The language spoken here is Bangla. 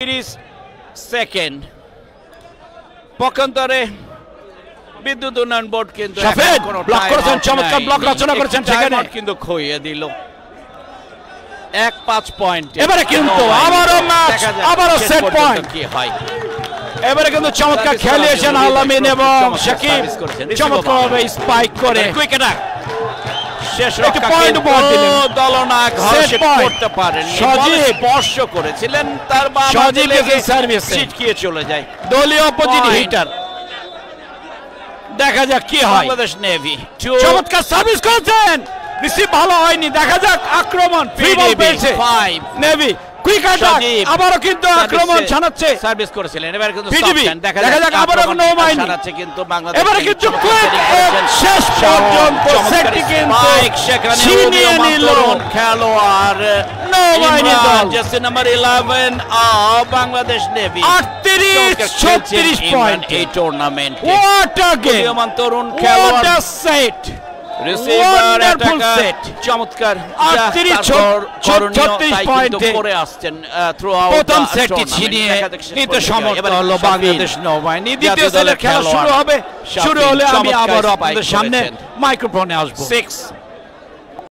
30 সেকেন্ড পক্ষান্তরে বিদ্যুৎ উন্নয়ন বোর্ড কিন্তু ব্লক করেছেন, চমৎকার ব্লক রচনা করেছেন সেখানে, কিন্তু খইয়ে দিল 1-5 পয়েন্ট। এবারে কিন্তু আবারও ম্যাচ, আবারও সেট পয়েন্ট। কি হয় এবারে কিন্তু চমৎকার খেলিয়েছেন আলামিন এবং শাকিব, চমৎকারভাবে স্পাইক করে কুইক অ্যাটাক শেষ একটা পয়েন্ট উপহার দিলেন। দলনায়ক সেট করতে পারেন, সজীব স্পর্শ করেছিলেন, তার বাম সজীব লেগে সার্ভিসে ছিটকিয়ে চলে যায় দলীয় অপোজিট হিটার। দেখা যাক কি হয়। বাংলাদেশ নেভি চমৎকার সার্ভিস করেছেন, রিসিভ ভালো হয়নি। দেখা যাক আক্রমণ, ফ্রি বল পেয়েছে 5 নেভি। কুইক অ্যাটাক আবারও কিন্তু আক্রমণ ছানাচ্ছে, সার্ভিস করেছিলেন। এবারে কিন্তু পিডিবি দেখা যাক আবারও নো মাইন ছানাচ্ছে কিন্তু বাংলাদেশ এবারে কিন্তু কুইক শেষ পর্যন্ত সেটটি কিন্তু সেখানে ছিনিয়ে নিল খেলোয়াড় নো মাইন দল। Jersey number 11 Bangladesh navy 38-36 point এই টুর্নামেন্ট। হোয়াট আ গেম, তরুণ হোয়াট খেলোয়াড়, a set, receiver wonderful attacker, set. চমৎকার 38-36 পয়েন্টে করে আসছেন থ্রু আউট প্রথম সেটটি ছিনিয়ে নিতে সমর্থ হলো বাংলাদেশ নৌবাহিনী। দ্বিতীয় সেটের খেলা শুরু হবে, শুরু হলে আমি আবার আপনাদের সামনে মাইক্রোফোনে আসবো। 6